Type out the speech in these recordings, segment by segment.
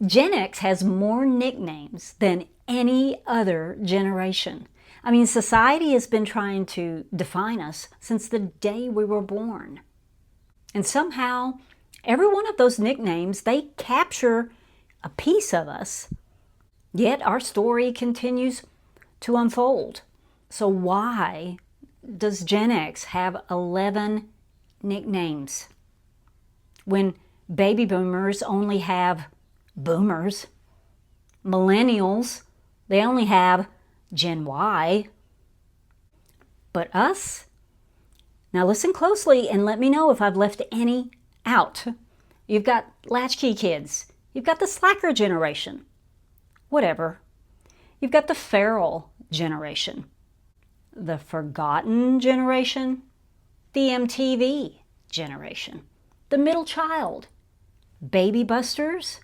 Gen X has more nicknames than any other generation. I mean, society has been trying to define us since the day we were born. And somehow, every one of those nicknames, they capture a piece of us. Yet our story continues to unfold. So why does Gen X have 11 nicknames when baby boomers only have boomers? Millennials, they only have Gen Y. But us? Now listen closely and let me know if I've left any out. You've got Latchkey Kids. You've got the slacker generation. Whatever. You've got the feral generation. The forgotten generation. The MTV generation. The middle child. Baby busters.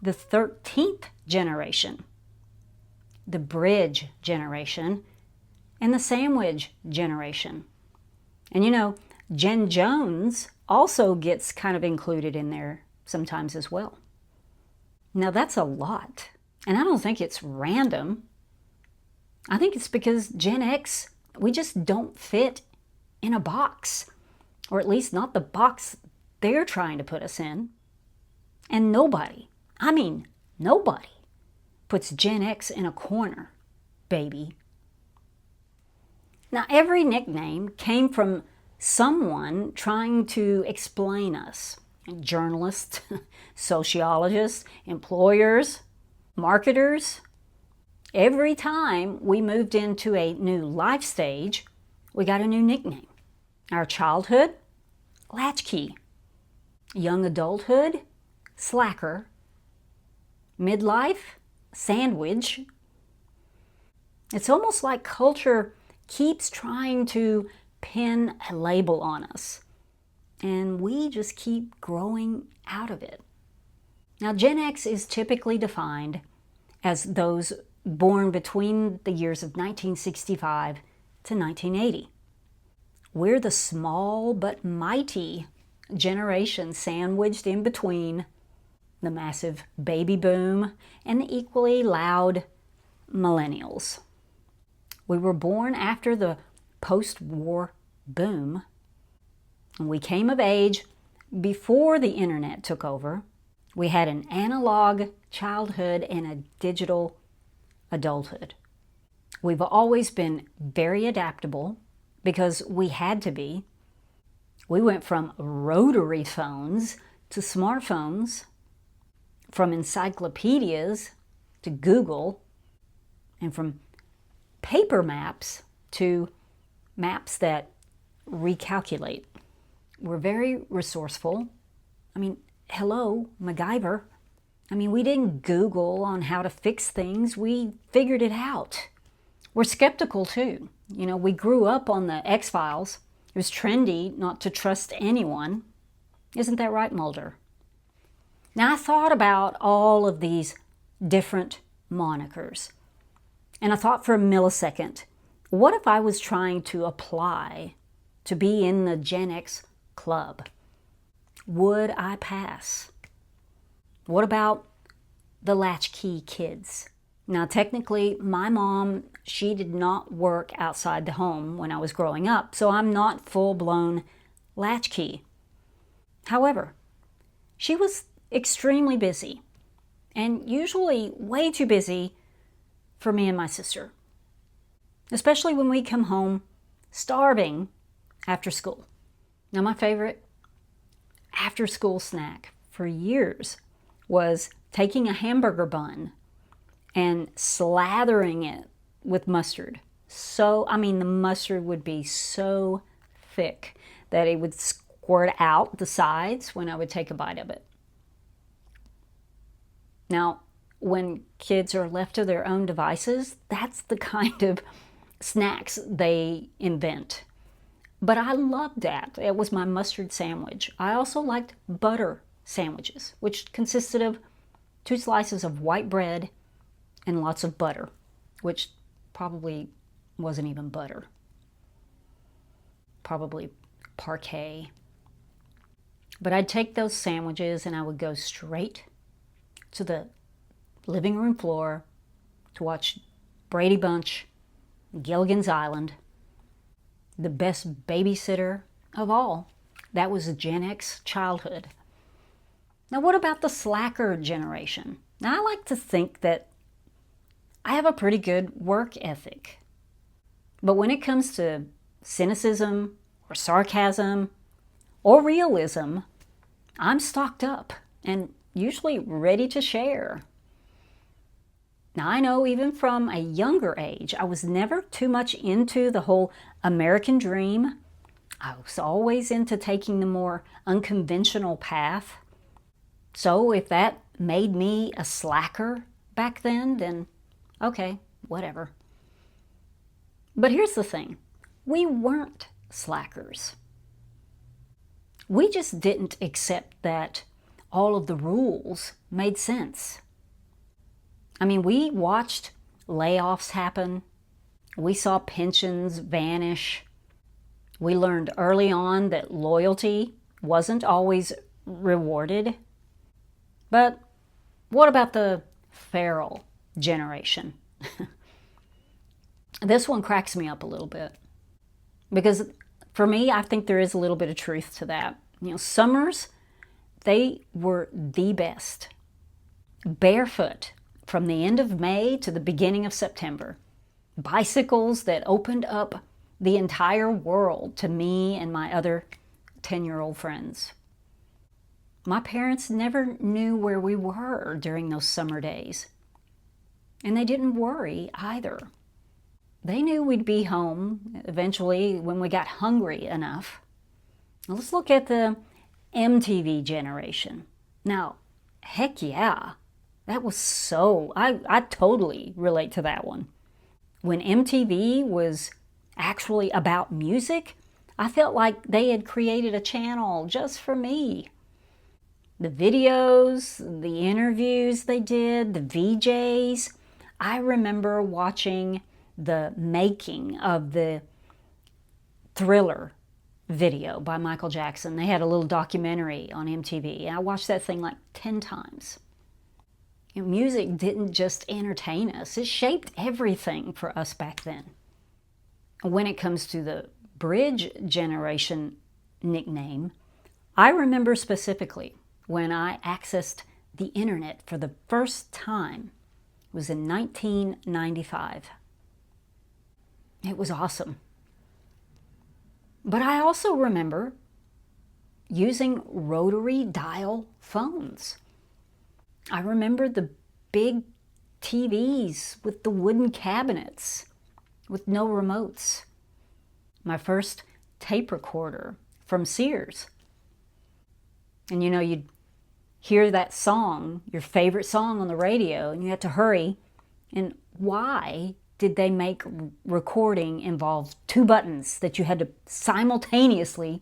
The 13th generation. The bridge generation. And the sandwich generation. And you know, Jen Jones also gets kind of included in there sometimes as well. Now that's a lot. And I don't think it's random. I think it's because Gen X, we just don't fit in a box. Or at least not the box they're trying to put us in. And nobody, I mean nobody, puts Gen X in a corner, baby. Now, every nickname came from someone trying to explain us. Journalists, sociologists, employers, marketers. Every time we moved into a new life stage, we got a new nickname. Our childhood, latchkey. Young adulthood, slacker. Midlife, sandwich. It's almost like culture keeps trying to pin a label on us, and we just keep growing out of it. Now, Gen X is typically defined as those born between the years of 1965 to 1980. We're the small but mighty generation sandwiched in between the massive baby boom and the equally loud millennials. We were born after the post-war boom, and we came of age before the internet took over. We had an analog childhood and a digital adulthood. We've always been very adaptable because we had to be. We went from rotary phones to smartphones, from encyclopedias to Google, and from paper maps to maps that recalculate. We're very resourceful. I mean, hello, MacGyver. I mean, we didn't Google on how to fix things. We figured it out. We're skeptical too. You know, we grew up on the X-Files. It was trendy not to trust anyone. Isn't that right, Mulder? Now, I thought about all of these different monikers. And I thought for a millisecond, what if I was trying to apply to be in the Gen X club? Would I pass? What about the Latchkey Kids? Now, technically, my mom, she did not work outside the home when I was growing up, so I'm not full-blown latchkey. However, she was extremely busy, and usually way too busy for me and my sister, especially when we come home starving after school. Now, my favorite after-school snack for years was taking a hamburger bun and slathering it with mustard. The mustard would be so thick that it would squirt out the sides when I would take a bite of it. Now, when kids are left to their own devices, that's the kind of snacks they invent. But I loved that. It was my mustard sandwich. I also liked butter sandwiches, which consisted of 2 slices of white bread and lots of butter, which probably wasn't even butter. Probably Parquet. But I'd take those sandwiches and I would go straight to the living room floor to watch Brady Bunch, Gilligan's Island, the best babysitter of all. That was a Gen X childhood. Now, what about the slacker generation? Now, I like to think that I have a pretty good work ethic. But when it comes to cynicism or sarcasm or realism, I'm stocked up and usually ready to share. Now, I know even from a younger age, I was never too much into the whole American dream. I was always into taking the more unconventional path. So if that made me a slacker back then okay, whatever. But here's the thing. We weren't slackers. We just didn't accept that all of the rules made sense. I mean, we watched layoffs happen. We saw pensions vanish. We learned early on that loyalty wasn't always rewarded. But what about the feral generation? This one cracks me up a little bit. Because for me, I think there is a little bit of truth to that. You know, summers, they were the best. Barefoot from the end of May to the beginning of September. Bicycles that opened up the entire world to me and my other 10-year-old friends. My parents never knew where we were during those summer days. And they didn't worry either. They knew we'd be home eventually when we got hungry enough. Now, let's look at the MTV generation. Now, heck yeah, that was so, I totally relate to that one. When MTV was actually about music, I felt like they had created a channel just for me. The videos, the interviews they did, the VJs. I remember watching the making of the Thriller video by Michael Jackson. They had a little documentary on MTV, and I watched that thing like 10 times. You know, music didn't just entertain us, it shaped everything for us back then. When it comes to the Bridge Generation nickname, I remember specifically when I accessed the internet for the first time. It was in 1995. It was awesome. But I also remember using rotary dial phones. I remember the big TVs with the wooden cabinets with no remotes. My first tape recorder from Sears. And you know, you'd hear that song, your favorite song on the radio, and you had to hurry. And why did they make recording involve two buttons that you had to simultaneously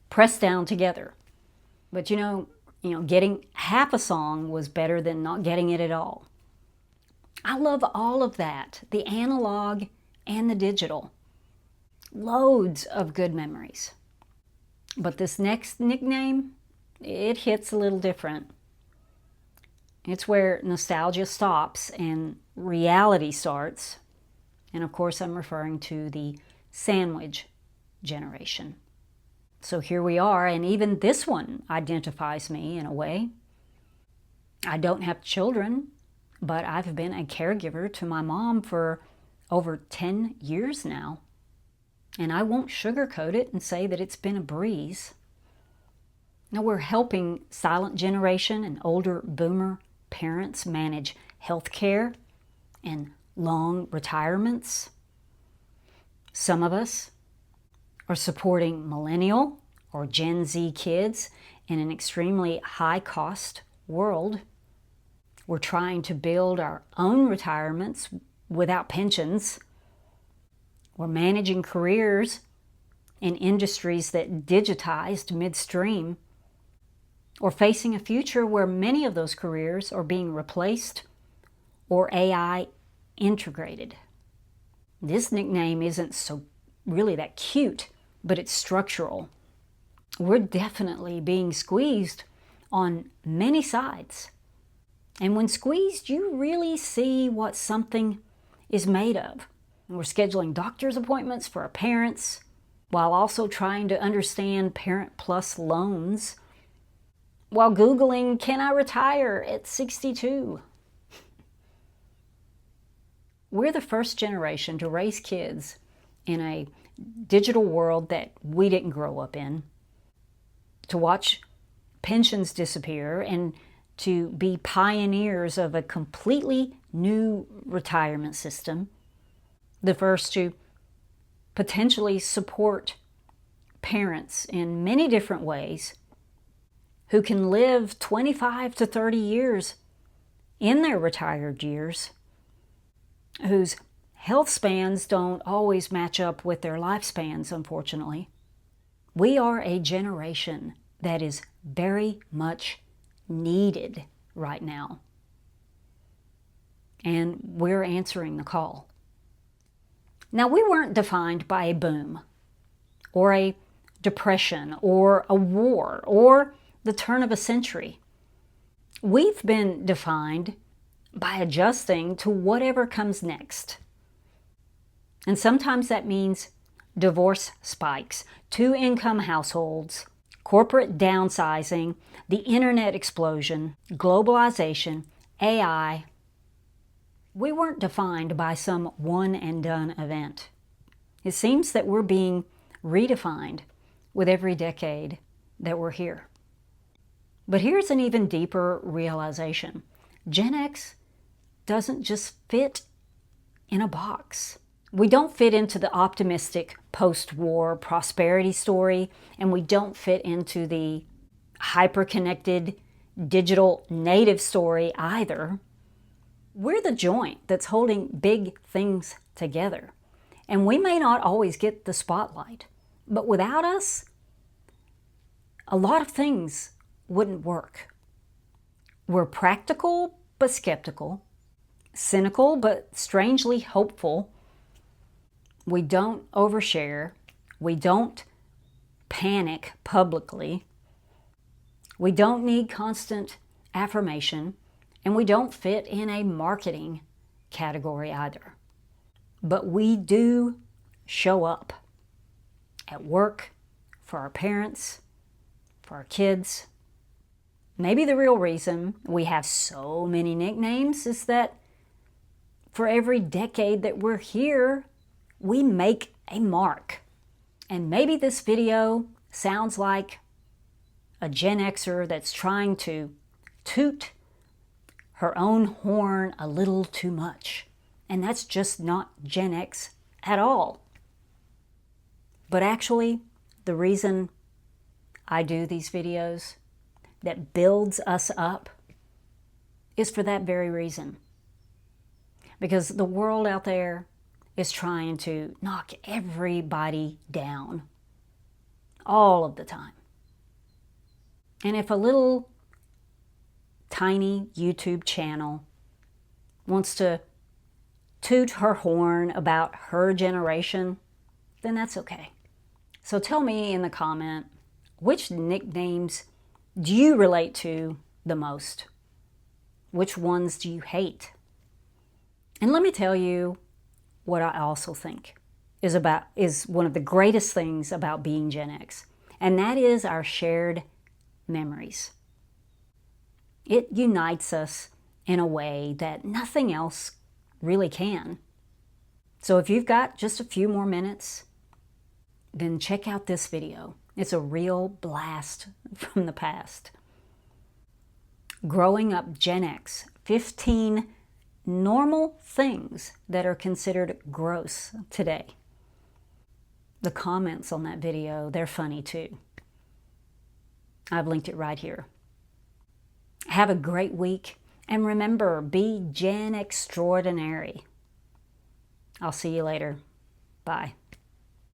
press down together? But you know, getting half a song was better than not getting it at all. I love all of that, the analog and the digital. Loads of good memories. But this next nickname, it hits a little different. It's where nostalgia stops and reality starts. And of course, I'm referring to the sandwich generation. So here we are, and even this one identifies me in a way. I don't have children, but I've been a caregiver to my mom for over 10 years now. And I won't sugarcoat it and say that it's been a breeze. Now we're helping silent generation and older boomer parents manage health care and long retirements. Some of us are supporting millennial or Gen Z kids in an extremely high-cost world. We're trying to build our own retirements without pensions. We're managing careers in industries that digitized midstream, or facing a future where many of those careers are being replaced or AI integrated. This nickname isn't so really that cute, but it's structural. We're definitely being squeezed on many sides. And when squeezed, you really see what something is made of. And we're scheduling doctor's appointments for our parents while also trying to understand Parent Plus loans, while Googling, can I retire at 62? We're the first generation to raise kids in a digital world that we didn't grow up in, to watch pensions disappear, and to be pioneers of a completely new retirement system, the first to potentially support parents in many different ways who can live 25 to 30 years in their retired years, whose health spans don't always match up with their lifespans, unfortunately. We are a generation that is very much needed right now. And we're answering the call. Now, we weren't defined by a boom, or a depression, or a war, or the turn of a century. We've been defined by adjusting to whatever comes next. And sometimes that means divorce spikes, two-income households, corporate downsizing, the internet explosion, globalization, AI. We weren't defined by some one-and-done event. It seems that we're being redefined with every decade that we're here. But here's an even deeper realization. Gen X doesn't just fit in a box. We don't fit into the optimistic post-war prosperity story, and we don't fit into the hyper-connected digital native story either. We're the joint that's holding big things together. And we may not always get the spotlight, but without us, a lot of things wouldn't work. We're practical but skeptical, cynical but strangely hopeful. We don't overshare. We don't panic publicly. We don't need constant affirmation, and we don't fit in a marketing category either. But we do show up at work, for our parents, for our kids. Maybe the real reason we have so many nicknames is that for every decade that we're here, we make a mark. And maybe this video sounds like a Gen Xer that's trying to toot her own horn a little too much. And that's just not Gen X at all. But actually, the reason I do these videos that builds us up is for that very reason. Because the world out there is trying to knock everybody down all of the time. And if a little tiny YouTube channel wants to toot her horn about her generation, then that's okay. So tell me in the comment, which nicknames do you relate to the most? Which ones do you hate? And let me tell you what I also think is one of the greatest things about being Gen X, and that is our shared memories. It unites us in a way that nothing else really can. So if you've got just a few more minutes, then check out this video. It's a real blast from the past. Growing up Gen X, 15 normal things that are considered gross today. The comments on that video, they're funny too. I've linked it right here. Have a great week, and remember, be Gen Extraordinary. I'll see you later. Bye.